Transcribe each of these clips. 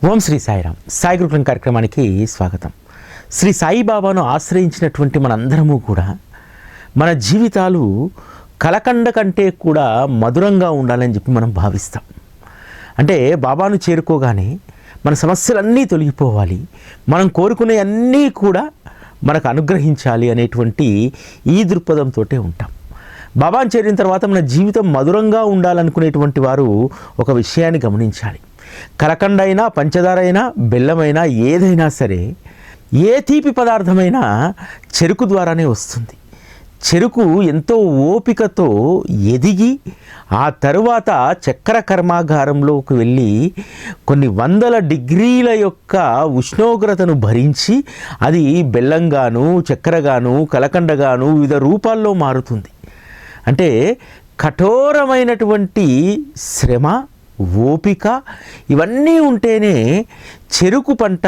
ఓం శ్రీ సాయిరామ్. సాయి గురుకులం కార్యక్రమానికి స్వాగతం. శ్రీ సాయిబాబాను ఆశ్రయించినటువంటి మనందరము కూడా మన జీవితాలు కలకండ కంటే కూడా మధురంగా ఉండాలని చెప్పి మనం భావిస్తాం. అంటే బాబాను చేరుకోగానే మన సమస్యలన్నీ తొలగిపోవాలి, మనం కోరుకునే అన్నీ కూడా మనకు అనుగ్రహించాలి అనేటువంటి ఈ దృక్పథంతో ఉంటాం. బాబాను చేరిన తర్వాత మన జీవితం మధురంగా ఉండాలనుకునేటువంటి వారు ఒక విషయాన్ని గమనించాలి. కలకండ అయినా, పంచదార అయినా, బెల్లమైనా, ఏదైనా సరే, ఏ తీపి పదార్థమైనా చెరుకు ద్వారానే వస్తుంది. చెరుకు ఎంతో ఓపికతో ఎదిగి ఆ తరువాత చక్కెర కర్మాగారంలోకి వెళ్ళి కొన్ని వందల డిగ్రీల యొక్క ఉష్ణోగ్రతను భరించి అది బెల్లంగాను, చక్కెరగాను, కలకండగాను వివిధ రూపాల్లో మారుతుంది. అంటే కఠోరమైనటువంటి శ్రమ, ఓపిక ఇవన్నీ ఉంటేనే చెరుకు పంట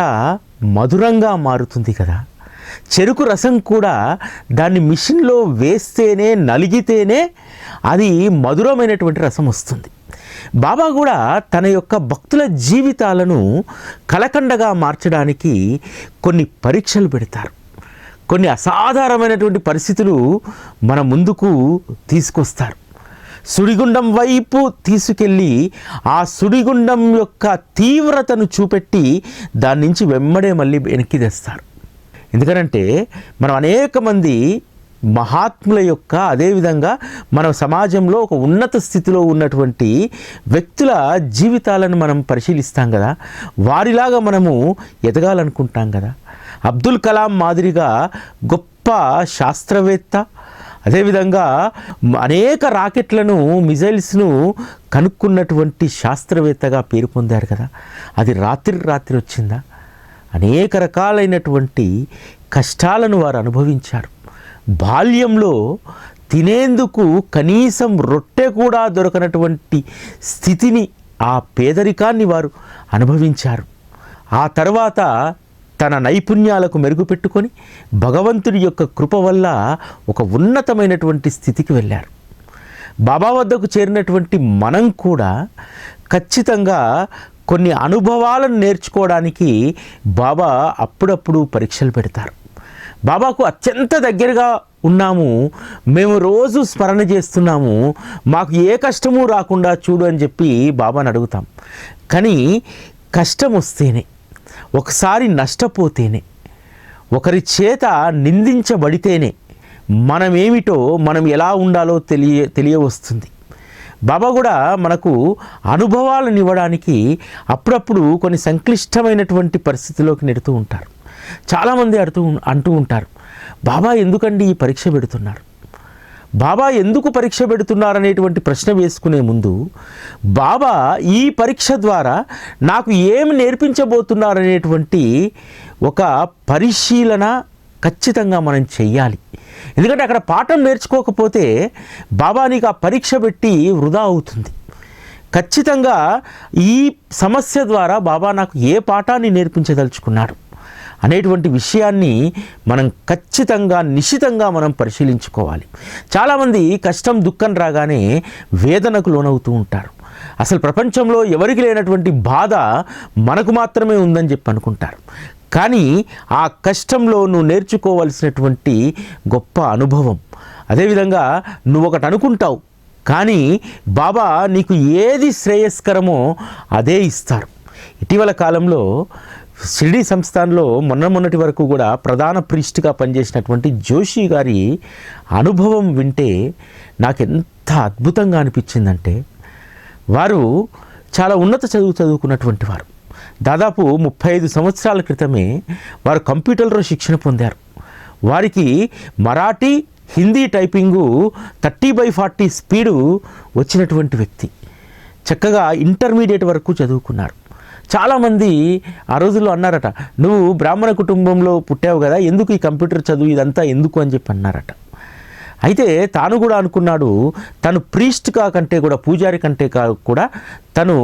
మధురంగా మారుతుంది కదా. చెరుకు రసం కూడా దాన్ని మిషన్లో వేస్తేనే, నలిగితేనే అది మధురమైనటువంటి రసం వస్తుంది. బాబా కూడా తన యొక్క భక్తుల జీవితాలను కలకండగా మార్చడానికి కొన్ని పరీక్షలు పెడతారు. కొన్ని అసాధారణమైనటువంటి పరిస్థితులు మన ముందుకు తీసుకొస్తారు. సుడిగుండం వైపు తీసుకెళ్ళి ఆ సుడిగుండం యొక్క తీవ్రతను చూపెట్టి దాని నుంచి వెంబడే మళ్ళీ వెనక్కి తెస్తారు. ఎందుకనంటే మనం అనేక మంది మహాత్ముల యొక్క, అదేవిధంగా మన సమాజంలో ఒక ఉన్నత స్థితిలో ఉన్నటువంటి వ్యక్తుల జీవితాలను మనం పరిశీలిస్తాం కదా, వారిలాగా మనము ఎదగాలనుకుంటాం కదా. అబ్దుల్ కలాం మాదిరిగా గొప్ప శాస్త్రవేత్త, అదేవిధంగా అనేక రాకెట్లను, మిజైల్స్ను కనుక్కున్నటువంటి శాస్త్రవేత్తగా పేరు పొందారు కదా. అది రాత్రి వచ్చిందా? అనేక రకాలైనటువంటి కష్టాలను వారు అనుభవించారు. బాల్యంలో తినేందుకు కనీసం రొట్టె కూడా దొరకనటువంటి స్థితిని, ఆ పేదరికాన్ని వారు అనుభవించారు. ఆ తర్వాత తన నైపుణ్యాలకు మెరుగుపెట్టుకొని భగవంతుడి యొక్క కృప వల్ల ఒక ఉన్నతమైనటువంటి స్థితికి వెళ్ళారు. బాబా వద్దకు చేరినటువంటి మనం కూడా ఖచ్చితంగా కొన్ని అనుభవాలను నేర్చుకోవడానికి బాబా అప్పుడప్పుడు పరీక్షలు పెడతారు. బాబాకు అత్యంత దగ్గరగా ఉన్నాము, మేము రోజు స్మరణ చేస్తున్నాము, మాకు ఏ కష్టము రాకుండా చూడు అని చెప్పి బాబాని అడుగుతాం. కానీ కష్టం వస్తేనే, ఒకసారి నష్టపోతేనే, ఒకరి చేత నిందించబడితేనే మనమేమిటో, మనం ఎలా ఉండాలో తెలియవస్తుంది. బాబా కూడా మనకు అనుభవాలను ఇవ్వడానికి అప్పుడప్పుడు కొన్ని సంక్లిష్టమైనటువంటి పరిస్థితిలోకి నెడుతూ ఉంటారు. చాలామంది అంటూ ఉంటారు, బాబా ఎందుకండి ఈ పరీక్ష పెడుతున్నారు, బాబా ఎందుకు పరీక్ష పెడుతున్నారు అనేటువంటి ప్రశ్న వేసుకునే ముందు, బాబా ఈ పరీక్ష ద్వారా నాకు ఏమి నేర్పించబోతున్నారనేటువంటి ఒక పరిశీలన ఖచ్చితంగా మనం చెయ్యాలి. ఎందుకంటే అక్కడ పాఠం నేర్చుకోకపోతే బాబా నీకు ఆ పరీక్ష పెట్టి వృధా అవుతుంది. ఖచ్చితంగా ఈ సమస్య ద్వారా బాబా నాకు ఏ పాఠాన్ని నేర్పించదలుచుకున్నాడు అనేటువంటి విషయాన్ని మనం ఖచ్చితంగా, నిశితంగా మనం పరిశీలించుకోవాలి. చాలామంది కష్టం, దుఃఖం రాగానే వేదనకు లోనవుతూ ఉంటారు. అసలు ప్రపంచంలో ఎవరికి లేనటువంటి బాధ మనకు మాత్రమే ఉందని చెప్పి అనుకుంటారు. కానీ ఆ కష్టంలో నువ్వు నేర్చుకోవాల్సినటువంటి గొప్ప అనుభవం, అదేవిధంగా నువ్వు ఒకటి అనుకుంటావు, కానీ బాబా నీకు ఏది శ్రేయస్కరమో అదే ఇస్తారు. ఇటీవల కాలంలో షిరిడి సంస్థానంలో మొన్నటి వరకు కూడా ప్రధాన ప్రీస్ట్గా పనిచేసినటువంటి జోషి గారి అనుభవం వింటే నాకు ఎంత అద్భుతంగా అనిపించిందంటే, వారు చాలా ఉన్నత చదువుకున్నటువంటి వారు. దాదాపు 35 సంవత్సరాల క్రితమే వారు కంప్యూటర్లో శిక్షణ పొందారు. వారికి మరాఠీ, హిందీ టైపింగు 30/40 స్పీడు వచ్చినటువంటి వ్యక్తి. చక్కగా ఇంటర్మీడియట్ వరకు చదువుకున్నారు. చాలామంది ఆ రోజుల్లో అన్నారట, నువ్వు బ్రాహ్మణ కుటుంబంలో పుట్టావు కదా, ఎందుకు ఈ కంప్యూటర్ చదువు, ఇదంతా ఎందుకు అని చెప్పి అన్నారట. అయితే తాను కూడా అనుకున్నాడు, తను ప్రీస్ట్గా కంటే కూడా, పూజారి కంటే కూడా తను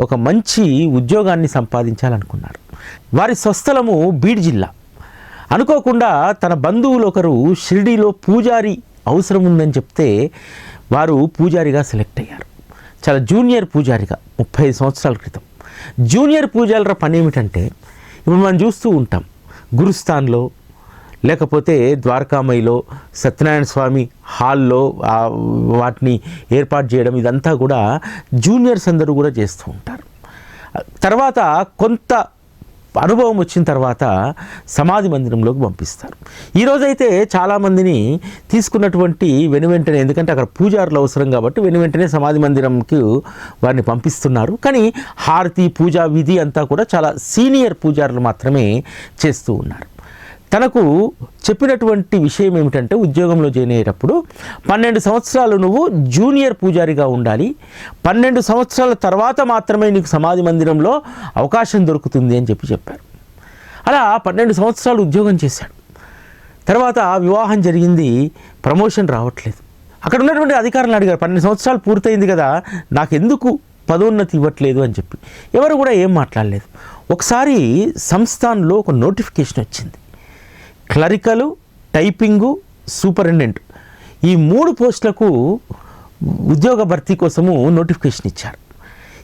ఒక మంచి ఉద్యోగాన్ని సంపాదించాలనుకున్నారు. వారి స్వస్థలము బీడ్ జిల్లా. అనుకోకుండా తన బంధువులు ఒకరు షిరిడీలో పూజారి అవసరం ఉందని చెప్తే వారు పూజారిగా సెలెక్ట్ అయ్యారు. చాలా జూనియర్ పూజారిగా 35 సంవత్సరాల క్రితం. జూనియర్ పూజారుల పని ఏమిటంటే, ఇప్పుడు మనం చూస్తూ ఉంటాం గురుస్థాన్లో, లేకపోతే ద్వారకామయిలో సత్యనారాయణ స్వామి హాల్లో వాటిని ఏర్పాటు చేయడం, ఇదంతా కూడా జూనియర్స్ అందరూ కూడా చేస్తూ ఉంటారు. తర్వాత కొంత అనుభవం వచ్చిన తర్వాత సమాధి మందిరంలోకి పంపిస్తారు. ఈరోజైతే చాలామందిని తీసుకున్నటువంటి వెనువెంటనే, ఎందుకంటే అక్కడ పూజారులు అవసరం కాబట్టి వెనువెంటనే సమాధి మందిరంకి వారిని పంపిస్తున్నారు. కానీ హారతి పూజా విధి అంతా కూడా చాలా సీనియర్ పూజారులు మాత్రమే చేస్తూ ఉన్నారు. తనకు చెప్పినటువంటి విషయం ఏమిటంటే, ఉద్యోగంలో జాయిన్ అయ్యేటప్పుడు 12 సంవత్సరాలు నువ్వు జూనియర్ పూజారిగా ఉండాలి, 12 సంవత్సరాల తర్వాత మాత్రమే నీకు సమాధి మందిరంలో అవకాశం దొరుకుతుంది అని చెప్పారు. అలా 12 సంవత్సరాలు ఉద్యోగం చేశాడు. తర్వాత వివాహం జరిగింది, ప్రమోషన్ రావట్లేదు. అక్కడ ఉన్నటువంటి అధికారులను అడిగారు, 12 సంవత్సరాలు పూర్తయింది కదా, నాకెందుకు పదోన్నతి ఇవ్వట్లేదు అని చెప్పి. ఎవరు కూడా ఏం మాట్లాడలేదు. ఒకసారి సంస్థాన్లో ఒక నోటిఫికేషన్ వచ్చింది. క్లరికలు, టైపింగు, సూపరింటెండెంట్, ఈ 3 పోస్టులకు ఉద్యోగ భర్తీ కోసము నోటిఫికేషన్ ఇచ్చారు.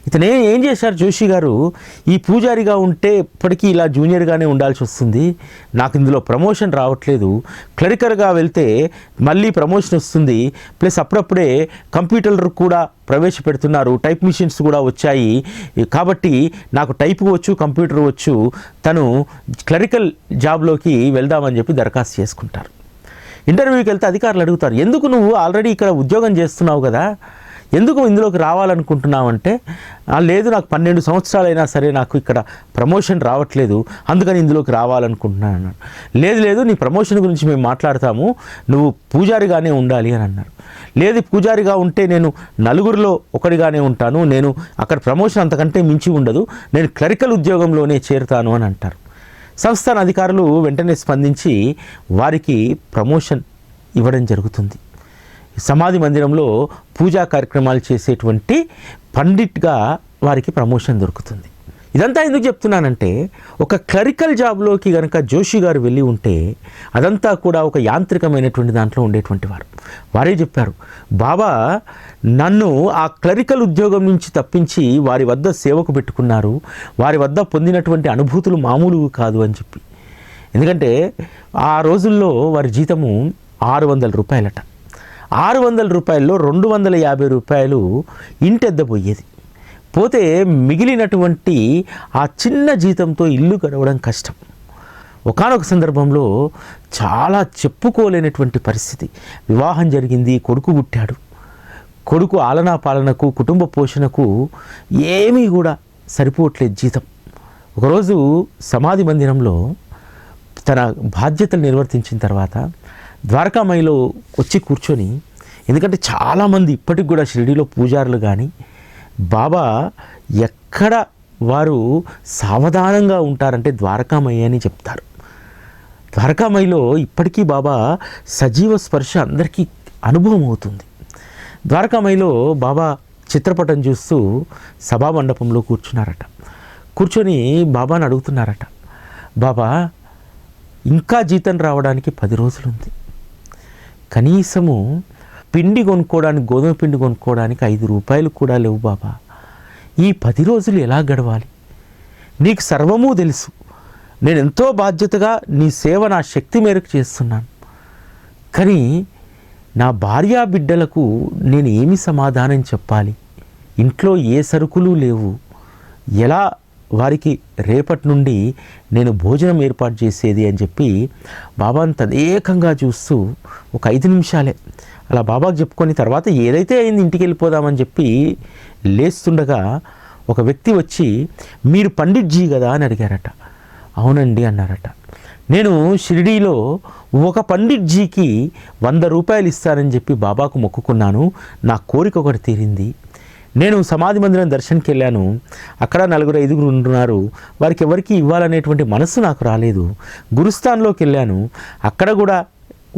ఇతనే ఏం చేశారు జోషి గారు, ఈ పూజారిగా ఉంటే ఇప్పటికీ ఇలా జూనియర్గానే ఉండాల్సి వస్తుంది, నాకు ఇందులో ప్రమోషన్ రావట్లేదు, క్లరికల్గా వెళ్తే మళ్ళీ ప్రమోషన్ వస్తుంది, ప్లస్ అప్పుడప్పుడే కంప్యూటర్ కూడా ప్రవేశపెడుతున్నారు, టైప్ మిషన్స్ కూడా వచ్చాయి, కాబట్టి నాకు టైప్ వచ్చు, కంప్యూటర్ వచ్చు, తను క్లరికల్ జాబ్లోకి వెళ్దామని చెప్పి దరఖాస్తు చేసుకుంటారు. ఇంటర్వ్యూకి వెళ్తే అధికారులు అడుగుతారు, ఎందుకు నువ్వు ఆల్రెడీ ఇక్కడ ఉద్యోగం చేస్తున్నావు కదా, ఎందుకు ఇందులోకి రావాలనుకుంటున్నావంటే, లేదు నాకు 12 సంవత్సరాలైనా సరే నాకు ఇక్కడ ప్రమోషన్ రావట్లేదు, అందుకని ఇందులోకి రావాలనుకుంటున్నాను అన్నాడు. లేదు నీ ప్రమోషన్ గురించి మేము మాట్లాడతాము, నువ్వు పూజారిగానే ఉండాలి అని అన్నారు. లేదు పూజారిగా ఉంటే నేను నలుగురిలో ఒకటిగానే ఉంటాను, నేను అక్కడ ప్రమోషన్ అంతకంటే మించి ఉండదు, నేను క్లరికల్ ఉద్యోగంలోనే చేరుతాను అని అంటారు. సంస్థాన అధికారులు వెంటనే స్పందించి వారికి ప్రమోషన్ ఇవ్వడం జరుగుతుంది. సమాధి మందిరంలో పూజా కార్యక్రమాలు చేసేటువంటి పండిట్గా వారికి ప్రమోషన్ దొరుకుతుంది. ఇదంతా ఎందుకు చెప్తున్నానంటే, ఒక క్లరికల్ జాబ్లోకి కనుక జోషి గారు వెళ్ళి ఉంటే అదంతా కూడా ఒక యాంత్రికమైనటువంటి దాంట్లో ఉండేటువంటి వారు. వారే చెప్పారు, బాబా నన్ను ఆ క్లరికల్ ఉద్యోగం నుంచి తప్పించి వారి వద్ద సేవకు పెట్టుకున్నారు, వారి వద్ద పొందినటువంటి అనుభూతులు మామూలు కాదు అని చెప్పి. ఎందుకంటే ఆ రోజుల్లో వారి జీతము 600 రూపాయలట. 600 రూపాయల్లో 250 రూపాయలు ఇంటెద్ద పోయేది. పోతే మిగిలినటువంటి ఆ చిన్న జీతంతో ఇల్లు గడవడం కష్టం. ఒకానొక సందర్భంలో చాలా చెప్పుకోలేనటువంటి పరిస్థితి. వివాహం జరిగింది, కొడుకు పుట్టాడు. కొడుకు ఆలనా పాలనకు, కుటుంబ పోషణకు ఏమీ కూడా సరిపోవట్లేదు జీతం. ఒకరోజు సమాధి మందిరంలో తన బాధ్యతలు నిర్వర్తించిన తర్వాత ద్వారకామయిలో వచ్చి కూర్చొని, ఎందుకంటే చాలామంది ఇప్పటికి కూడా షిరిడీలో పూజారులు కానీ బాబా ఎక్కడ వారు సావధానంగా ఉంటారంటే ద్వారకామయ్య అని చెప్తారు. ద్వారకామయిలో ఇప్పటికీ బాబా సజీవ స్పర్శ అందరికీ అనుభవం అవుతుంది. ద్వారకామయిలో బాబా చిత్రపటం చూస్తూ సభా మండపంలో కూర్చున్నారట. కూర్చొని బాబాని అడుగుతున్నారట, బాబా ఇంకా జీతం రావడానికి 10 రోజులుంది, కనీసము పిండి కొనుక్కోవడానికి, గోధుమ పిండి కొనుక్కోవడానికి 5 రూపాయలు కూడా లేవు బాబా, ఈ 10 రోజులు ఎలా గడవాలి? నీకు సర్వము తెలుసు, నేను ఎంతో బాధ్యతగా నీ సేవ నా శక్తి మేరకు చేస్తున్నాను, కానీ నా భార్యా బిడ్డలకు నేను ఏమి సమాధానం చెప్పాలి? ఇంట్లో ఏ సరుకులు లేవు, ఎలా వారికి రేపటి నుండి నేను భోజనం ఏర్పాటు చేసేది అని చెప్పి బాబాను తదేకంగా చూస్తూ ఒక 5 నిమిషాలే అలా బాబాకు చెప్పుకొని తర్వాత ఏదైతే అయింది ఇంటికి వెళ్ళిపోదామని చెప్పి లేస్తుండగా ఒక వ్యక్తి వచ్చి, మీరు పండిట్జీ కదా అని అడిగారట. అవునండి అన్నారట. నేను షిరిడీలో ఒక పండిట్జీకి 100 రూపాయలు ఇస్తానని చెప్పి బాబాకు మొక్కుకున్నాను, నా కోరిక ఒకటి తీరింది. నేను సమాధి మందిరం దర్శనకి వెళ్ళాను, అక్కడ 4-5 ఉంటున్నారు, వారికి ఎవరికి ఇవ్వాలనేటువంటి మనసు నాకు రాలేదు. గురుస్థాన్లోకి వెళ్ళాను, అక్కడ కూడా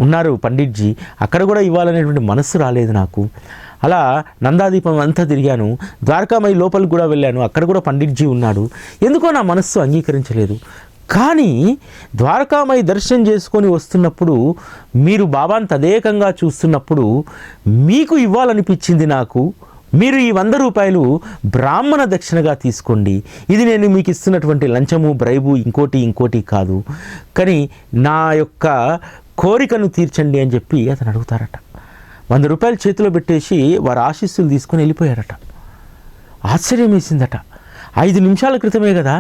ఉన్నారు పండిట్జీ, అక్కడ కూడా ఇవ్వాలనేటువంటి మనస్సు రాలేదు నాకు. అలా నందాదీపం అంతా తిరిగాను, ద్వారకామయి లోపలికి కూడా వెళ్ళాను, అక్కడ కూడా పండిట్జీ ఉన్నాడు. ఎందుకో నా మనస్సు అంగీకరించలేదు. కానీ ద్వారకామయి దర్శనం చేసుకొని వస్తున్నప్పుడు, మీరు బాబాను తదేకంగా చూస్తున్నప్పుడు మీకు ఇవ్వాలనిపించింది నాకు మీరు ఈ 100 రూపాయలు బ్రాహ్మణ దక్షిణగా తీసుకోండి. ఇది నేను మీకు ఇస్తున్నటువంటి లంచము, బ్రైబు, ఇంకోటి కాదు, కానీ నా యొక్క కోరికను తీర్చండి అని చెప్పి అతను అడుగుతారట. 100 రూపాయలు చేతిలో పెట్టేసి వారు ఆశీస్సులు తీసుకొని వెళ్ళిపోయారట. ఆశ్చర్యం వేసిందట. 5 నిమిషాల క్రితమే కదా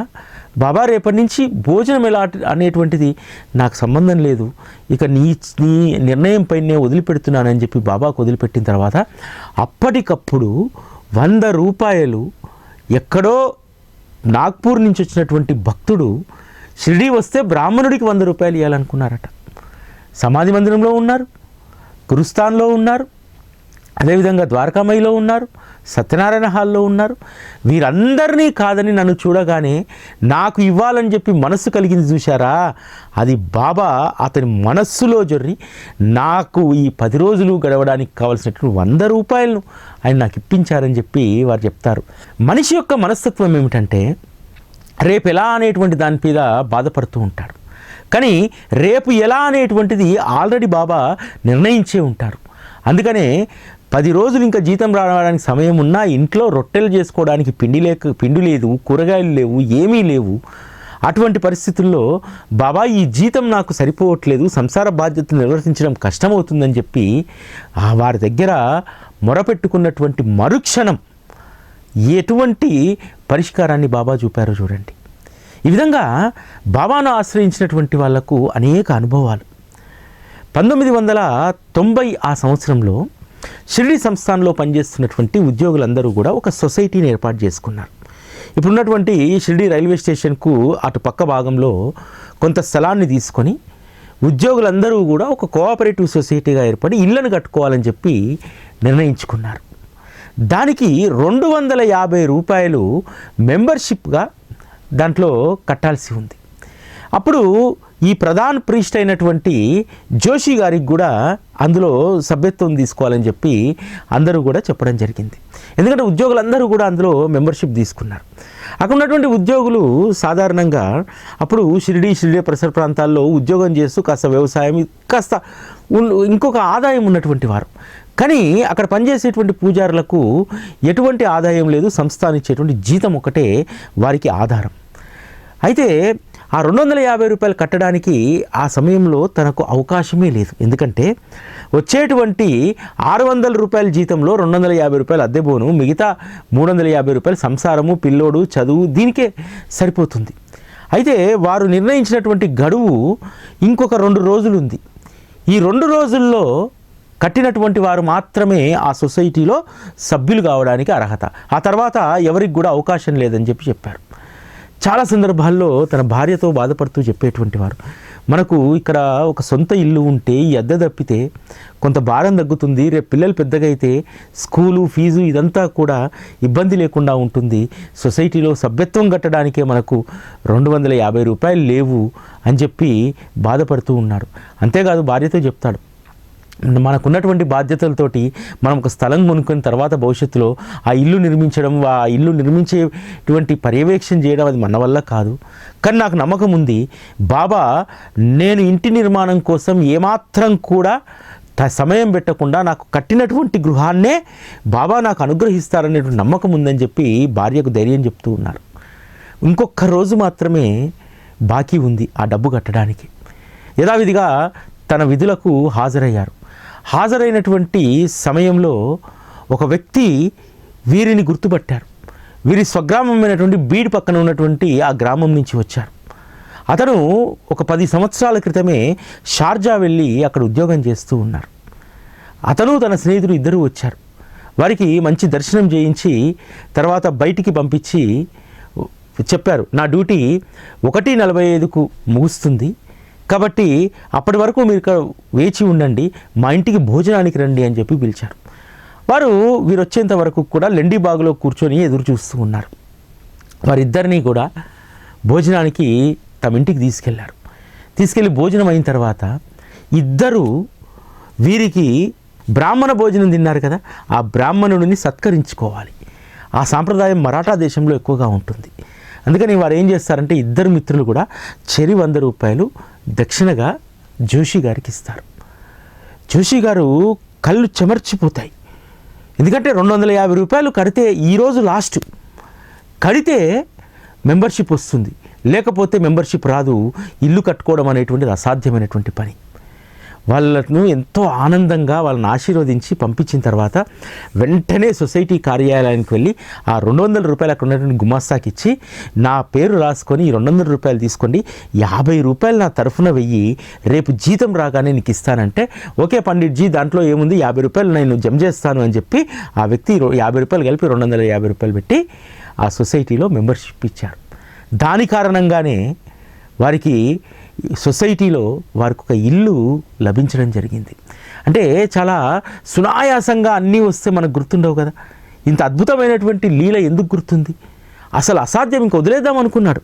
బాబా రేపటి నుంచి భోజనం ఎలా అనేటువంటిది నాకు సంబంధం లేదు, ఇక నీ నిర్ణయం పైనే వదిలిపెడుతున్నానని చెప్పి బాబాకు వదిలిపెట్టిన తర్వాత అప్పటికప్పుడు 100 రూపాయలు ఎక్కడో నాగ్పూర్ నుంచి వచ్చినటువంటి భక్తుడు షిరిడీ వస్తే బ్రాహ్మణుడికి 100 రూపాయలు ఇవ్వాలనుకున్నారట. సమాధి మందిరంలో ఉన్నారు, గురుస్థాన్లో ఉన్నారు, అదేవిధంగా ద్వారకామయిలో ఉన్నారు, సత్యనారాయణ హాల్లో ఉన్నారు. వీరందరినీ కాదని నన్ను చూడగానే నాకు ఇవ్వాలని చెప్పి మనస్సు కలిగింది చూశారా, అది బాబా అతని మనస్సులో జొర్రి నాకు ఈ 10 రోజులు గడవడానికి కావాల్సినటువంటి 100 రూపాయలను ఆయన నాకు ఇప్పించారని చెప్పి వారు చెప్తారు. మనిషి యొక్క మనస్తత్వం ఏమిటంటే రేపు ఎలా అనేటువంటి దాని మీద బాధపడుతూ ఉంటాడు, కానీ రేపు ఎలా అనేటువంటిది ఆల్రెడీ బాబా నిర్ణయించే ఉంటారు. అందుకనే 10 రోజులు ఇంకా జీతం రావడానికి సమయం ఉన్నా ఇంట్లో రొట్టెలు చేసుకోవడానికి పిండి లేదు, కూరగాయలు లేవు, ఏమీ లేవు. అటువంటి పరిస్థితుల్లో బాబా ఈ జీతం నాకు సరిపోవట్లేదు, సంసార బాధ్యతలు నిర్వర్తించడం కష్టమవుతుందని చెప్పి వారి దగ్గర మొరపెట్టుకున్నటువంటి మరుక్షణం ఎటువంటి పరిష్కారాన్ని బాబా చూపారో చూడండి. ఈ విధంగా బాబాను ఆశ్రయించినటువంటి వాళ్లకు అనేక అనుభవాలు. 1990 ఆ సంవత్సరంలో షిరిడి సంస్థానంలో పనిచేస్తున్నటువంటి ఉద్యోగులందరూ కూడా ఒక సొసైటీని ఏర్పాటు చేసుకున్నారు. ఇప్పుడున్నటువంటి షిరిడి రైల్వే స్టేషన్కు అటు పక్క భాగంలో కొంత స్థలాన్ని తీసుకొని ఉద్యోగులందరూ కూడా ఒక కోఆపరేటివ్ సొసైటీగా ఏర్పడి ఇళ్లను కట్టుకోవాలని చెప్పి నిర్ణయించుకున్నారు. దానికి 250 రూపాయలు మెంబర్షిప్గా దాంట్లో కట్టాల్సి ఉంది. అప్పుడు ఈ ప్రధాన ప్రీస్ట్ అయినటువంటి జోషి గారికి కూడా అందులో సభ్యత్వం తీసుకోవాలని చెప్పి అందరూ కూడా చెప్పడం జరిగింది. ఎందుకంటే ఉద్యోగులందరూ కూడా అందులో మెంబర్షిప్ తీసుకున్నారు. అక్కడ ఉన్నటువంటి ఉద్యోగులు సాధారణంగా అప్పుడు షిరిడి పరిసర ప్రాంతాల్లో ఉద్యోగం చేస్తూ కాస్త వ్యవసాయం, కాస్త ఇంకొక ఆదాయం ఉన్నటువంటి వారు. కానీ అక్కడ పనిచేసేటువంటి పూజారులకు ఎటువంటి ఆదాయం లేదు, సంస్థ ఇచ్చేటువంటి జీతం ఒకటే వారికి ఆధారం. అయితే ఆ 250 రూపాయలు కట్టడానికి ఆ సమయంలో తనకు అవకాశమే లేదు. ఎందుకంటే వచ్చేటువంటి 600 రూపాయల జీతంలో 250 రూపాయలు అద్దె బోను, మిగతా 350 రూపాయలు సంసారము, పిల్లోడు, చదువు దీనికే సరిపోతుంది. అయితే వారు నిర్ణయించినటువంటి గడువు ఇంకొక 2 రోజులు ఉంది. ఈ 2 రోజుల్లో కట్టినటువంటి వారు మాత్రమే ఆ సొసైటీలో సభ్యులు కావడానికి అర్హత. ఆ తర్వాత ఎవరికి కూడా అవకాశం లేదని చెప్పారు. చాలా సందర్భాల్లో తన భార్యతో బాధపడుతూ చెప్పేటువంటి వారు, మనకు ఇక్కడ ఒక సొంత ఇల్లు ఉంటే ఈ అద్దె తప్పితే కొంత భారం తగ్గుతుంది, రేపు పిల్లలు పెద్దగా అయితే స్కూలు ఫీజు ఇదంతా కూడా ఇబ్బంది లేకుండా ఉంటుంది, సొసైటీలో సభ్యత్వం కట్టడానికే మనకు 250 రూపాయలు లేవు అని చెప్పి బాధపడుతూ ఉన్నారు. అంతేకాదు భార్యతో చెప్తాడు, మనకున్నటువంటి బాధ్యతలతోటి మనం ఒక స్థలం కొనుక్కున్న తర్వాత భవిష్యత్తులో ఆ ఇల్లు నిర్మించడం, ఆ ఇల్లు నిర్మించేటువంటి పర్యవేక్షణ చేయడం అది మన వల్ల కాదు. కానీ నాకు నమ్మకం ఉంది, బాబా నేను ఇంటి నిర్మాణం కోసం ఏమాత్రం కూడా సమయం పెట్టకుండా నాకు కట్టినటువంటి గృహాన్నే బాబా నాకు అనుగ్రహిస్తారనేటువంటి నమ్మకం ఉందని చెప్పి భార్యకు ధైర్యం చెప్తూ ఉన్నారు. ఇంకొక రోజు మాత్రమే బాకీ ఉంది ఆ డబ్బు కట్టడానికి. యథావిధిగా తన విధులకు హాజరయ్యారు. హాజరైనటువంటి సమయంలో ఒక వ్యక్తి వీరిని గుర్తుపట్టారు. వీరి స్వగ్రామమైనటువంటి బీడ్ పక్కన ఉన్నటువంటి ఆ గ్రామం నుంచి వచ్చారు. అతను ఒక 10 సంవత్సరాల క్రితమే షార్జా వెళ్ళి అక్కడ ఉద్యోగం చేస్తూ ఉన్నారు. అతను తన స్నేహితుడు ఇద్దరూ వచ్చారు. వారికి మంచి దర్శనం చేయించి తర్వాత బయటికి పంపించి చెప్పారు, నా డ్యూటీ 1:45కు ముగుస్తుంది కాబట్టి అప్పటి వరకు మీరు ఇక్కడ వేచి ఉండండి, మా ఇంటికి భోజనానికి రండి అని చెప్పి పిలిచారు. వీరు వచ్చేంత వరకు కూడా లెండి బాగులో కూర్చొని ఎదురు చూస్తూ ఉన్నారు. వారిద్దరినీ కూడా భోజనానికి తమ ఇంటికి తీసుకెళ్లారు. తీసుకెళ్ళి భోజనం అయిన తర్వాత ఇద్దరు వీరికి బ్రాహ్మణ భోజనం తిన్నారు కదా, ఆ బ్రాహ్మణుడిని సత్కరించుకోవాలి. ఆ సాంప్రదాయం మరాఠా దేశంలో ఎక్కువగా ఉంటుంది. అందుకని వారు ఏం చేస్తారంటే ఇద్దరు మిత్రులు కూడా చెరి 100 రూపాయలు దక్షిణగా జోషి గారికి ఇస్తారు. జోషి గారు కళ్ళు చెమర్చిపోతాయి. ఎందుకంటే 250 రూపాయలు కడితే ఈరోజు లాస్ట్, కడితే మెంబర్షిప్ వస్తుంది, లేకపోతే మెంబర్షిప్ రాదు. ఇల్లు కట్టుకోవడం అనేటువంటిది అసాధ్యమైనటువంటి పని. వాళ్ళను ఎంతో ఆనందంగా వాళ్ళని ఆశీర్వదించి పంపించిన తర్వాత వెంటనే సొసైటీ కార్యాలయానికి వెళ్ళి ఆ 200 రూపాయలు అక్కడ ఉన్నటువంటి గుమాస్తాకి ఇచ్చి, నా పేరు రాసుకొని ఈ 200 రూపాయలు తీసుకోండి, 50 రూపాయలు నా తరఫున వెయ్యి, రేపు జీతం రాగానే నీకు ఇస్తానంటే, ఓకే పండిట్జీ దాంట్లో ఏముంది, 50 రూపాయలు నేను జమ చేస్తాను అని చెప్పి ఆ వ్యక్తి 50 రూపాయలు కలిపి 250 రూపాయలు పెట్టి ఆ సొసైటీలో మెంబర్షిప్ ఇచ్చారు. దాని కారణంగానే వారికి సొసైటీలో వారికి ఒక ఇల్లు లభించడం జరిగింది. అంటే చాలా సునాయాసంగా అన్నీ వస్తే మనకు గుర్తుండవు కదా. ఇంత అద్భుతమైనటువంటి లీల ఎందుకు గుర్తుంది? అసలు అసాధ్యం, ఇంక వదిలేద్దాం అనుకున్నాడు.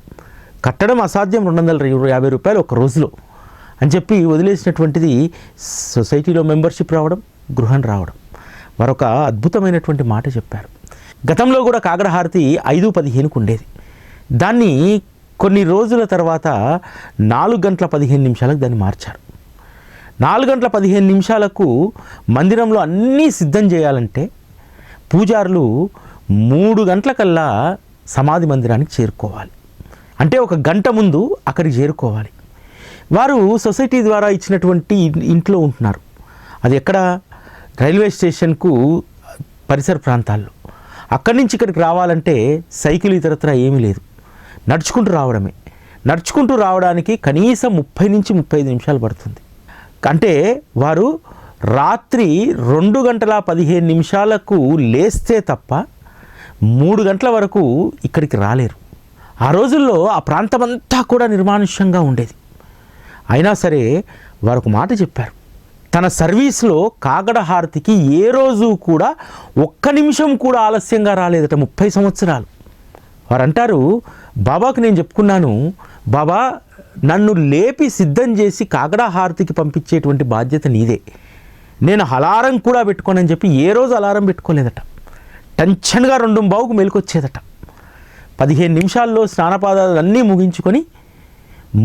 కట్టడం అసాధ్యం 250 రూపాయలు ఒక రోజులో అని చెప్పి వదిలేసినటువంటిది సొసైటీలో మెంబర్షిప్ రావడం, గృహం రావడం. మరొక అద్భుతమైనటువంటి మాట చెప్పారు. గతంలో కూడా కాగడహారతి 5:15కు ఉండేది. దాన్ని కొన్ని రోజుల తర్వాత 4 గంటల 15 నిమిషాలకు దాన్ని మార్చారు. 4 గంటల 15 నిమిషాలకు మందిరంలో అన్నీ సిద్ధం చేయాలంటే పూజారులు 3 గంటలకల్లా సమాధి మందిరానికి చేరుకోవాలి. అంటే ఒక గంట ముందు అక్కడికి చేరుకోవాలి. వారు సొసైటీ ద్వారా ఇచ్చినటువంటి ఇంట్లో ఉంటున్నారు. అది ఎక్కడ? రైల్వే స్టేషన్కు పరిసర ప్రాంతాల్లో. అక్కడి నుంచి ఇక్కడికి రావాలంటే సైకిల్ ఇతరత్ర ఏమీ లేదు, నడుచుకుంటూ రావడమే. నడుచుకుంటూ రావడానికి కనీసం 30 నుంచి 35 నిమిషాలు పడుతుంది. అంటే వారు రాత్రి 2 గంటల 15 నిమిషాలకు లేస్తే తప్ప 3 గంటల వరకు ఇక్కడికి రాలేరు. ఆ రోజుల్లో ఆ ప్రాంతమంతా కూడా నిర్మానుష్యంగా ఉండేది. అయినా సరే వారు ఒక మాట చెప్పారు. తన సర్వీస్లో కాగడహారతికి ఏ రోజు కూడా 1 నిమిషం కూడా ఆలస్యంగా రాలేదట 30 సంవత్సరాలు. వారు అంటారు, బాబాకు నేను చెప్పుకున్నాను, బాబా నన్ను లేపి సిద్ధం చేసి కాగడహారతికి పంపించేటువంటి బాధ్యత నీదే, నేను అలారం కూడా పెట్టుకోనని చెప్పి ఏ రోజు అలారం పెట్టుకోలేదట. టెన్షన్గా 2:15కు మెలుకొచ్చేదట. 15 నిమిషాల్లో స్నానపాదాలు అన్నీ ముగించుకొని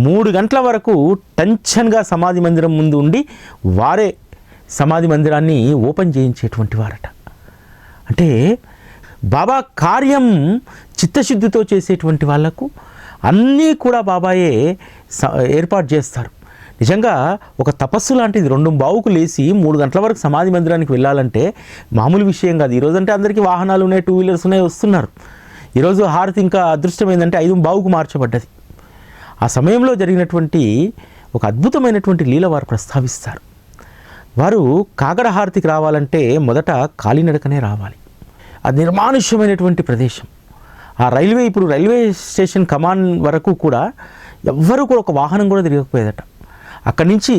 3 గంటల వరకు టెన్షన్గా సమాధి మందిరం ముందు ఉండి వారే సమాధి మందిరాన్ని ఓపెన్ చేయించేటువంటి వారట. అంటే బాబా కార్యం చిత్తశుద్ధితో చేసేటువంటి వాళ్లకు అన్నీ కూడా బాబాయే ఏర్పాటు చేస్తారు. నిజంగా ఒక తపస్సు లాంటిది. 2:15కు లేచి 3 గంటల వరకు సమాధి మందిరానికి వెళ్ళాలంటే మామూలు విషయం కాదు. ఈరోజు అంటే అందరికీ వాహనాలు ఉన్నాయి, 2 వీలర్స్ ఉన్నాయి, వస్తున్నారు. ఈరోజు హారతి ఇంకా అదృష్టం ఏంటంటే 5:15కు మార్చబడ్డది. ఆ సమయంలో జరిగినటువంటి ఒక అద్భుతమైనటువంటి లీల వారు ప్రస్తావిస్తారు. వారు కాగడహారతికి రావాలంటే మొదట కాలినడకనే రావాలి. అది నిర్మానుష్యమైనటువంటి ప్రదేశం. ఆ ఇప్పుడు రైల్వే స్టేషన్ కమాన్ వరకు కూడా ఎవ్వరూ కూడా ఒక వాహనం కూడా తిరగకపోయేదట. అక్కడి నుంచి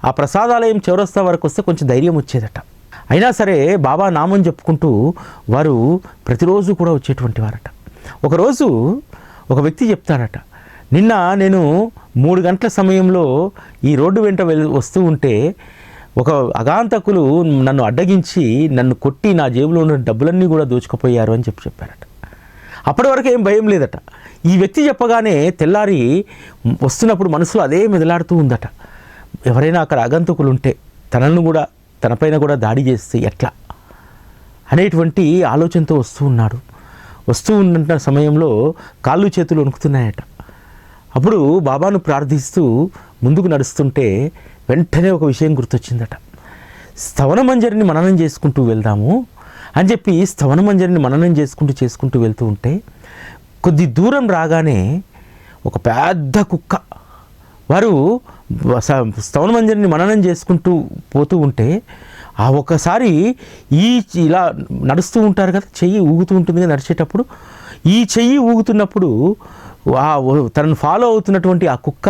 ఆ ప్రసాదాలయం చౌరస్తా వరకు వస్తే కొంచెం ధైర్యం వచ్చేదట. అయినా సరే బాబా నామం చెప్పుకుంటూ వారు ప్రతిరోజు కూడా వచ్చేటువంటి వారట. ఒకరోజు ఒక వ్యక్తి చెప్తాడట, నిన్న నేను 3 గంటల సమయంలో ఈ రోడ్డు వెంట వస్తూ ఉంటే ఒక అగాంతకులు నన్ను అడ్డగించి నన్ను కొట్టి నా జేబులో ఉన్న డబ్బులన్నీ కూడా దోచుకుపోయారు అని చెప్పారట. అప్పటి వరకు ఏం భయం లేదట. ఈ వ్యక్తి చెప్పగానే తెల్లారి వస్తున్నప్పుడు మనసులో అదే మెదలాడుతూ ఉందట. ఎవరైనా అక్కడ అగంతకులు ఉంటే తనపైన కూడా దాడి చేస్తే ఎట్లా అనేటువంటి ఆలోచనతో వస్తూ ఉన్న సమయంలో కాళ్ళు చేతులు వణుకుతున్నాయట. అప్పుడు బాబాను ప్రార్థిస్తూ ముందుకు నడుస్తుంటే వెంటనే ఒక విషయం గుర్తొచ్చిందట. స్తవన మంజరిని మననం చేసుకుంటూ వెళ్దాము అని చెప్పి స్తవన మంజరిని మననం చేసుకుంటూ వెళ్తూ ఉంటే కొద్ది దూరం రాగానే ఒక పెద్ద కుక్క, వారు స్తవన మంజరిని మననం చేసుకుంటూ పోతూ ఉంటే ఆ ఒక్కసారి ఇలా నడుస్తూ ఉంటారు కదా, చెయ్యి ఊగుతూ ఉంటుంది కదా నడిచేటప్పుడు. ఈ చెయ్యి ఊగుతున్నప్పుడు తనను ఫాలో అవుతున్నటువంటి ఆ కుక్క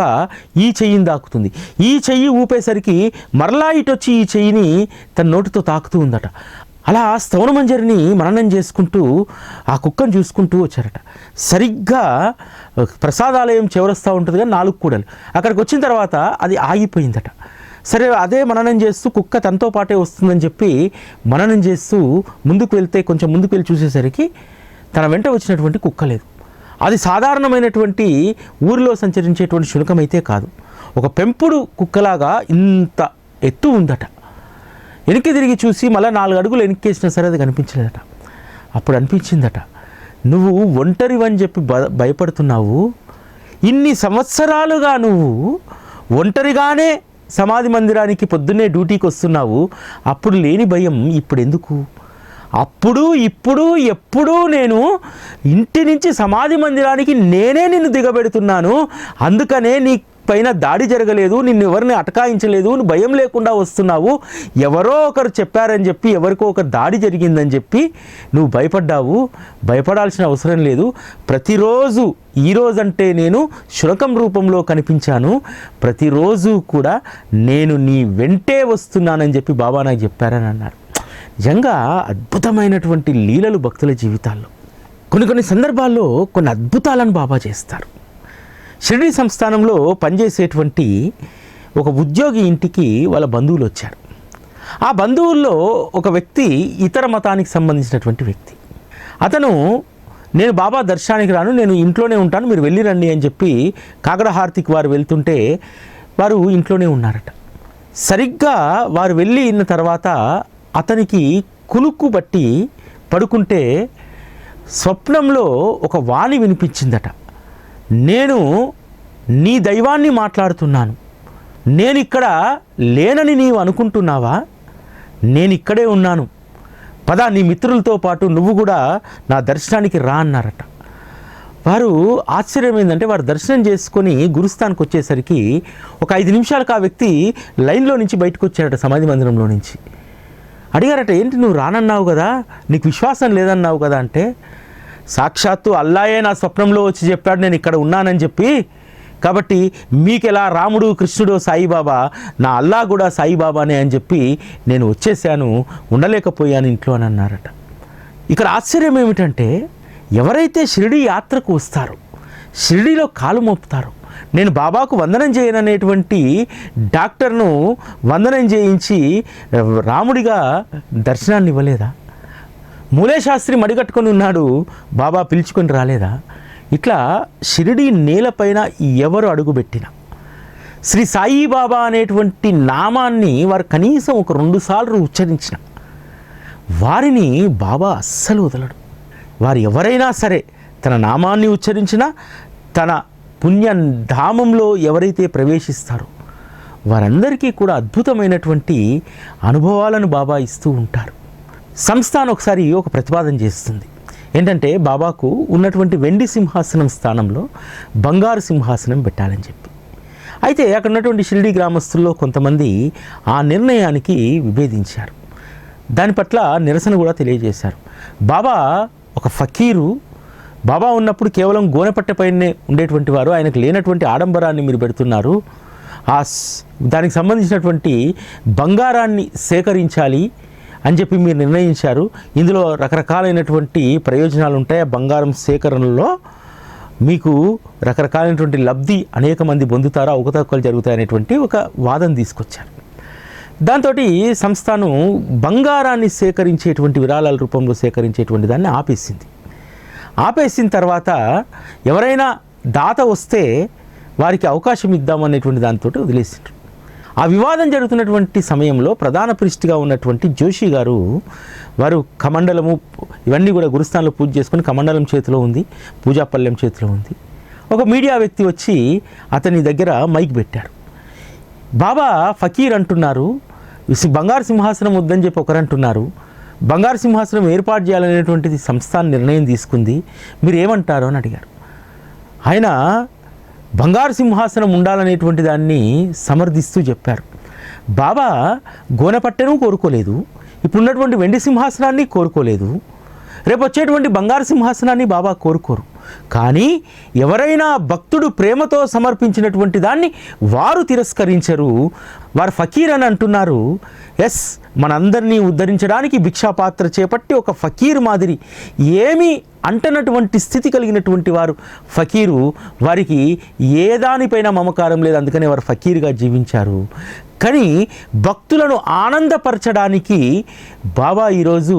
ఈ చెయ్యిని తాకుతుంది. ఈ చెయ్యి ఊపేసరికి మరలా ఇటొచ్చి ఈ చెయ్యిని తన నోటితో తాకుతూ ఉందట. అలా స్తవన మంజరిని మననం చేసుకుంటూ ఆ కుక్కను చూసుకుంటూ వచ్చారట. సరిగ్గా ప్రసాదాలయం చివరస్తూ ఉంటుంది కానీ 4 కూడలు. అక్కడికి వచ్చిన తర్వాత అది ఆగిపోయిందట. సరే అదే మననం చేస్తూ కుక్క తనతో పాటే వస్తుందని చెప్పి మననం చేస్తూ కొంచెం ముందుకు వెళ్ళి చూసేసరికి తన వెంట వచ్చినటువంటి కుక్క లేదు. అది సాధారణమైనటువంటి ఊరిలో సంచరించేటువంటి శునకం అయితే కాదు. ఒక పెంపుడు కుక్కలాగా ఇంత ఎత్తు ఉందట. వెనక్కి తిరిగి చూసి మళ్ళీ 4 అడుగులు వెనక్కేసినా సరే అది కనిపించలేదట. అప్పుడు అనిపించిందట, నువ్వు ఒంటరివని చెప్పి భయపడుతున్నావు, ఇన్ని సంవత్సరాలుగా నువ్వు ఒంటరిగానే సమాధి మందిరానికి పొద్దున్నే డ్యూటీకి వస్తున్నావు, అప్పుడు లేని భయం ఇప్పుడు ఎందుకు? ఇప్పుడు ఎప్పుడూ నేను ఇంటి నుంచి సమాధి మందిరానికి నేనే నిన్ను దిగబెడుతున్నాను, అందుకనే నీ పైన దాడి జరగలేదు, నిన్ను ఎవరిని అటకాయించలేదు, నువ్వు భయం లేకుండా వస్తున్నావు, ఎవరో ఒకరు చెప్పారని చెప్పి ఎవరికో ఒక దాడి జరిగిందని చెప్పి నువ్వు భయపడ్డావు, భయపడాల్సిన అవసరం లేదు. ప్రతిరోజు ఈరోజంటే నేను శునకం రూపంలో కనిపించాను, ప్రతిరోజు కూడా నేను నీ వెంటే వస్తున్నానని చెప్పి బాబా నాకు చెప్పారని అన్నారు. నిజంగా అద్భుతమైనటువంటి లీలలు భక్తుల జీవితాల్లో. కొన్ని సందర్భాల్లో కొన్ని అద్భుతాలను బాబా చేస్తారు. షిరిడీ సంస్థానంలో పనిచేసేటువంటి ఒక ఉద్యోగి ఇంటికి వాళ్ళ బంధువులు వచ్చారు. ఆ బంధువుల్లో ఒక వ్యక్తి ఇతర మతానికి సంబంధించినటువంటి వ్యక్తి. అతను, నేను బాబా దర్శనానికి రాను, నేను ఇంట్లోనే ఉంటాను, మీరు వెళ్ళి రండి అని చెప్పి కాకడహారతికి వారు వెళ్తుంటే వారు ఇంట్లోనే ఉన్నారట. సరిగ్గా వారు వెళ్ళిన తర్వాత అతనికి కునుక్కు బట్టి పడుకుంటే స్వప్నంలో ఒక వాణి వినిపించిందట. నేను నీ దైవాన్ని మాట్లాడుతున్నాను, నేను ఇక్కడ లేనని నీవు అనుకుంటున్నావా? నేను ఇక్కడే ఉన్నాను, పద నీ మిత్రులతో పాటు నువ్వు కూడా నా దర్శనానికి రా అన్నారట. వారు ఆశ్చర్యం ఏంటంటే, వారు దర్శనం చేసుకొని గురుస్థానికి వచ్చేసరికి ఒక 5 నిమిషాలకు ఆ వ్యక్తి లైన్లో నుంచి బయటకు వచ్చారట, సమాధి మందిరంలో నుంచి. అడిగారట, ఏంటి నువ్వు రానన్నావు కదా, నీకు విశ్వాసం లేదన్నావు కదా అంటే, సాక్షాత్తు అల్లాయే నా స్వప్నంలో వచ్చి చెప్పాడు నేను ఇక్కడ ఉన్నానని చెప్పి, కాబట్టి మీకెలా రాముడు కృష్ణుడు సాయిబాబా, నా అల్లా కూడా సాయిబాబానే అని చెప్పి నేను వచ్చేసాను, ఉండలేకపోయాను ఇంట్లో అని అన్నారట. ఇక్కడ ఆశ్చర్యం ఏమిటంటే, ఎవరైతే షిరిడీ యాత్రకు వస్తారో, షిరిడీలో కాలు మోపుతారో, నేను బాబాకు వందనం చేయననేటువంటి డాక్టర్ను వందనం చేయించి రాముడిగా దర్శనాన్ని ఇవ్వలేదా? మూలే శాస్త్రి మడిగట్టుకొని ఉన్నాడు, బాబా పిలుచుకొని రాలేదా? ఇట్లా షిరిడీ నేలపైన ఎవరు అడుగుపెట్టినా శ్రీ సాయిబాబా అనేటువంటి నామాన్ని వారు కనీసం ఒక 2 సార్లు ఉచ్చరించిన వారిని బాబా అస్సలు వదలడు. వారు ఎవరైనా సరే తన నామాన్ని ఉచ్చరించినా, తన పుణ్యధామంలో ఎవరైతే ప్రవేశిస్తారో వారందరికీ కూడా అద్భుతమైనటువంటి అనుభవాలను బాబా ఇస్తూ ఉంటారు. సంస్థానం ఒకసారి ఒక ప్రతిపాదన చేస్తుంది. ఏంటంటే, బాబాకు ఉన్నటువంటి వెండి సింహాసనం స్థానంలో బంగారు సింహాసనం పెట్టాలని చెప్పి. అయితే అక్కడ ఉన్నటువంటి షిరిడీ గ్రామస్తుల్లో కొంతమంది ఆ నిర్ణయానికి విభేదించారు. దాని పట్ల నిరసన కూడా తెలియజేశారు. బాబా ఒక ఫకీరు, బాబా ఉన్నప్పుడు కేవలం గోనెపట్టెపైనే ఉండేటువంటి వారు, ఆయనకు లేనటువంటి ఆడంబరాన్ని మీరు పెడుతున్నారు, దానికి సంబంధించినటువంటి బంగారాన్ని సేకరించాలి అని చెప్పి మీరు నిర్ణయించారు. ఇందులో రకరకాలైనటువంటి ప్రయోజనాలు ఉంటాయి. ఆ బంగారం సేకరణలో మీకు రకరకాలైనటువంటి లబ్ధి అనేక మంది పొందుతారు, అవకతవకలు జరుగుతాయి అనేటువంటి ఒక వాదన తీసుకొచ్చారు. దాంతో సంస్థను బంగారాన్ని సేకరించేటువంటి విరాళాల రూపంలో సేకరించేటువంటి దాన్ని ఆపేసిన తర్వాత ఎవరైనా దాత వస్తే వారికి అవకాశం ఇద్దామనేటువంటి దాంతో వదిలేసిండ్రు. ఆ వివాదం జరుగుతున్నటువంటి సమయంలో ప్రధాన ప్రిస్ట్గా ఉన్నటువంటి జోషి గారు, వారు కమండలము ఇవన్నీ కూడా గురుస్థానంలో పూజ చేసుకుని కమండలం చేతిలో ఉంది, పూజాపల్లెం చేతిలో ఉంది. ఒక మీడియా వ్యక్తి వచ్చి అతని దగ్గర మైక్ పెట్టారు. బాబా ఫకీర్ అంటున్నారు, బంగారు సింహాసనం వద్దని చెప్పి ఒకరు అంటున్నారు, బంగారు సింహాసనం ఏర్పాటు చేయాలనేటువంటిది సంస్థాన నిర్ణయం తీసుకుంది, మీరు ఏమంటారు అని అడిగారు. ఆయన బంగారు సింహాసనం ఉండాలనేటువంటి దాన్ని సమర్థిస్తూ చెప్పారు. బాబా గోనెపట్టెను కోరుకోలేదు, ఇప్పుడున్నటువంటి వెండి సింహాసనాన్ని కోరుకోలేదు, రేపు వచ్చేటువంటి బంగారు సింహాసనాన్ని బాబా కోరుకోరు. కానీ ఎవరైనా భక్తుడు ప్రేమతో సమర్పించినటువంటి దాన్ని వారు తిరస్కరించరు. వారు ఫకీర్ అని అంటున్నారు. ఎస్, మనందరినీ ఉద్ధరించడానికి భిక్షాపాత్ర చేపట్టి ఒక ఫకీర్ మాదిరి ఏమీ అంటనటువంటి స్థితి కలిగినటువంటి వారు ఫకీరు. వారికి ఏ దానిపైన మమకారం లేదు, అందుకనే వారు ఫకీర్గా జీవించారు. కానీ భక్తులను ఆనందపరచడానికి బాబా ఈరోజు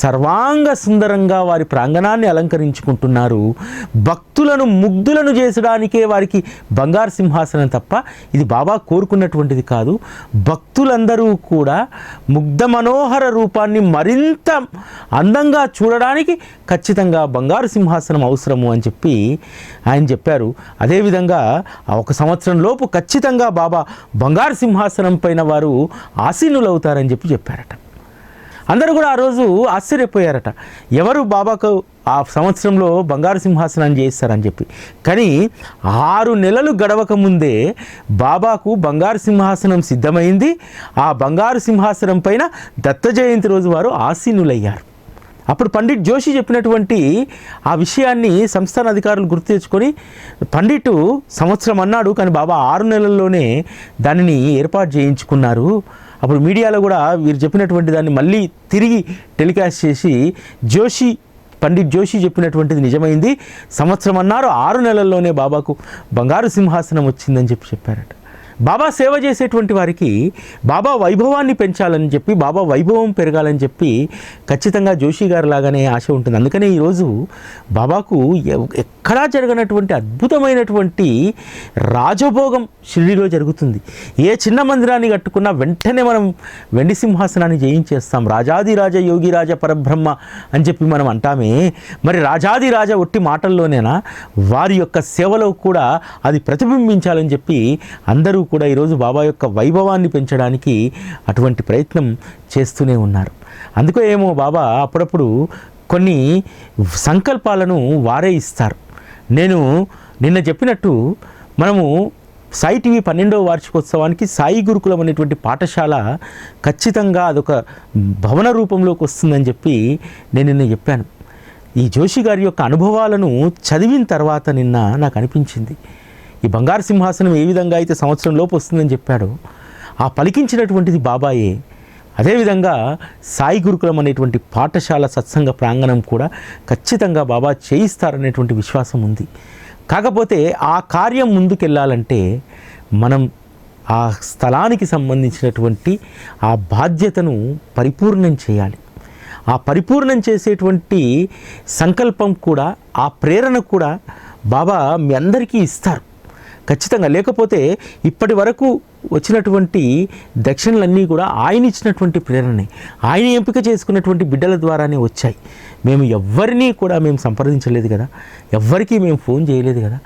సర్వాంగ సుందరంగా వారి ప్రాంగణాన్ని అలంకరించుకుంటున్నారు. భక్తులను ముగ్ధులను చేసడానికే వారికి బంగారు సింహాసనం తప్ప ఇది బాబా కోరుకున్నటువంటిది కాదు. భక్తులందరూ కూడా ముగ్ధ మనోహర రూపాన్ని మరింత అందంగా చూడడానికి ఖచ్చితంగా బంగారు సింహాసనం అవసరము అని చెప్పి ఆయన చెప్పారు. అదేవిధంగా ఒక సంవత్సరం లోపు ఖచ్చితంగా బాబా బంగారు సింహాసనం పైన వారు ఆసీనులవుతారని చెప్పారట. అందరూ కూడా ఆ రోజు ఆశ్చర్యపోయారట, ఎవరు బాబాకు ఆ సంవత్సరంలో బంగారు సింహాసనాన్ని చేయిస్తారని చెప్పి. కానీ 6 నెలలు గడవక ముందే బాబాకు బంగారు సింహాసనం సిద్ధమైంది. ఆ బంగారు సింహాసనం పైన దత్త జయంతి రోజు వారు ఆసీనులయ్యారు. అప్పుడు పండిట్ జోషి చెప్పినటువంటి ఆ విషయాన్ని సంస్థాన అధికారులు గుర్తు తెచ్చుకొని, పండిట్ సంవత్సరం అన్నాడు కానీ బాబా 6 నెలల్లోనే దానిని ఏర్పాటు చేయించుకున్నారు. అప్పుడు మీడియాలో కూడా వీరు చెప్పినటువంటి దాన్ని మళ్ళీ తిరిగి టెలికాస్ట్ చేసి పండిట్ జోషి చెప్పినటువంటిది నిజమైంది, సంవత్సరం అన్నారు 6 నెలల్లోనే బాబాకు బంగారు సింహాసనం వచ్చిందని చెప్పారట. బాబా సేవ చేసేటువంటి వారికి బాబా వైభవాన్ని పెంచాలని చెప్పి, బాబా వైభవం పెరగాలని చెప్పి ఖచ్చితంగా జోషి గారు లాగానే ఆశ ఉంటుంది. అందుకనే ఈరోజు బాబాకు ఎక్కడా జరగనటువంటి అద్భుతమైనటువంటి రాజభోగం షిరిడీలో జరుగుతుంది. ఏ చిన్న మందిరాన్ని కట్టుకున్నా వెంటనే మనం వెండి సింహాసనాన్ని జయించేస్తాం. రాజాదిరాజ యోగిరాజ పరబ్రహ్మ అని చెప్పి మనం అంటామే, మరి రాజాదిరాజ ఒట్టి మాటల్లోనేనా? వారి యొక్క సేవలో కూడా అది ప్రతిబింబించాలని చెప్పి అందరూ కూడా ఈరోజు బాబా యొక్క వైభవాన్ని పెంచడానికి అటువంటి ప్రయత్నం చేస్తూనే ఉన్నారు. అందుకో ఏమో బాబా అప్పుడప్పుడు కొన్ని సంకల్పాలను వారే ఇస్తారు. నేను నిన్న చెప్పినట్టు మనము సాయి టీవీ 12వ వార్షికోత్సవానికి సాయి గురుకులం అనేటువంటి పాఠశాల ఖచ్చితంగా అదొక భవన రూపంలోకి వస్తుందని చెప్పి నేను నిన్న చెప్పాను. ఈ జోషి గారి యొక్క అనుభవాలను చదివిన తర్వాత నిన్న నాకు అనిపించింది, ఈ బంగారు సింహాసనం ఏ విధంగా అయితే సంవత్సరం లోపు వస్తుందని చెప్పాడో ఆ పలికించినటువంటిది బాబాయే. అదేవిధంగా సాయి గురుకులం అనేటువంటి పాఠశాల సత్సంగ ప్రాంగణం కూడా ఖచ్చితంగా బాబా చేయిస్తారనేటువంటి విశ్వాసం ఉంది. కాకపోతే ఆ కార్యం ముందుకెళ్ళాలంటే మనం ఆ స్థలానికి సంబంధించినటువంటి ఆ బాధ్యతను పరిపూర్ణం చేయాలి. ఆ పరిపూర్ణం చేసేటువంటి సంకల్పం కూడా, ఆ ప్రేరణ కూడా బాబా మీ అందరికీ ఇస్తారు ఖచ్చితంగా. లేకపోతే ఇప్పటి వరకు వచ్చినటువంటి దక్షిణలన్నీ కూడా ఆయన ఇచ్చినటువంటి ప్రేరణే, ఆయన ఎంపిక చేసుకున్నటువంటి బిడ్డల ద్వారానే వచ్చాయి. మేము ఎవ్వరినీ కూడా మేము సంప్రదించలేదు కదా, ఎవ్వరికీ మేము ఫోన్ చేయలేదు కదా.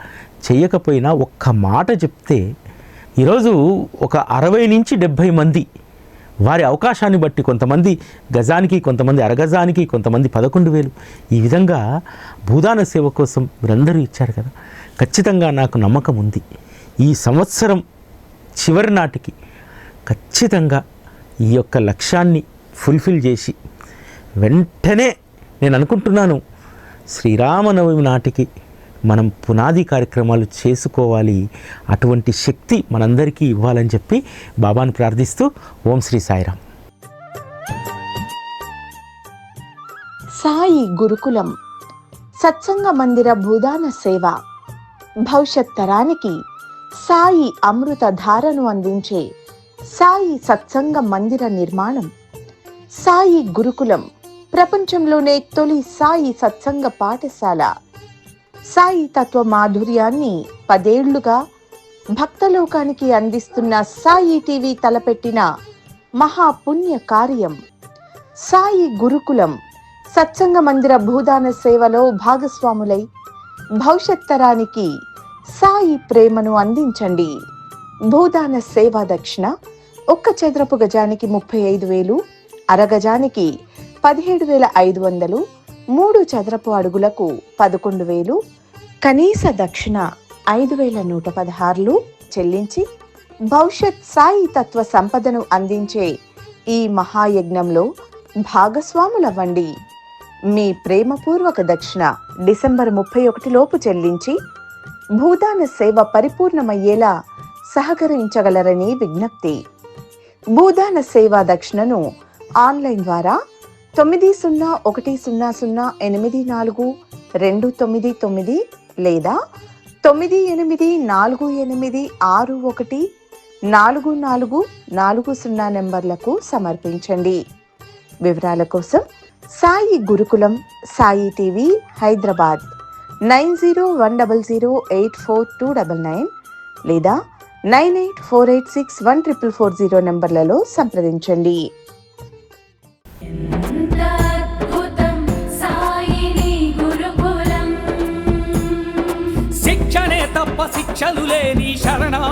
చేయకపోయినా ఒక్క మాట చెప్తే ఈరోజు ఒక 60 నుంచి 70 మంది వారి అవకాశాన్ని బట్టి, కొంతమంది గజానికి, కొంతమంది అరగజానికి, కొంతమంది 11,000 ఈ విధంగా భూదాన సేవ కోసం మీరందరూ ఇచ్చారు కదా. ఖచ్చితంగా నాకు నమ్మకం ఉంది, ఈ సంవత్సరం చివరి నాటికి ఖచ్చితంగా ఈ యొక్క లక్ష్యాన్ని ఫుల్ఫిల్ చేసి వెంటనే నేను అనుకుంటున్నాను శ్రీరామనవమి నాటికి మనం పునాది కార్యక్రమాలు చేసుకోవాలి. అటువంటి శక్తి మనందరికీ ఇవ్వాలని చెప్పి బాబాను ప్రార్థిస్తూ ఓం శ్రీ సాయిరామ్. సాయి గురుకులం సత్సంగ మందిర భూదాన సేవ భవిష్యత్ తరానికి సాయి అమృత ధారను అందించే సాయి సత్సంగ మందిర నిర్మాణం. సాయి గురుకులం ప్రపంచంలోనే తొలి సాయి సత్సంగ పాఠశాల. సాయి తత్వ మాధుర్యాన్ని 10 ఏళ్లుగా భక్తలోకానికి అందిస్తున్న సాయి టీవీ తలపెట్టిన మహాపుణ్య కార్యం. సాయి గురుకులం సత్సంగ మందిర భూదాన సేవలో భాగస్వాములై భవిష్యత్ తరానికి సాయి ప్రేమను అందించండి. భూదాన సేవా దక్షిణ 1 చదరపు గజానికి 35,000, అరగజానికి 17,500, 3 చదరపు అడుగులకు 11,000, కనీస దక్షిణ 5,116 చెల్లించి భవిష్యత్ సాయి తత్వ సంపదను అందించే ఈ మహాయజ్ఞంలో భాగస్వాములవ్వండి. మీ ప్రేమపూర్వక దక్షిణ డిసెంబర్ 31 లోపు చెల్లించి భూదాన సేవ పరిపూర్ణమయ్యేలా సహకరించగలరని విజ్ఞప్తి. భూదాన సేవా దక్షిణను ఆన్లైన్ ద్వారా 9001008429 లేదా 984861 4440 నెంబర్లకు సమర్పించండి. వివరాల కోసం సాయి గురుకులం, సాయి టీవీ, హైదరాబాద్ 9010084299 లేదా 9848614440 నెంబర్లలో సంప్రదించండి. శిక్షణే తప్ప శిక్షలు లేని శరణా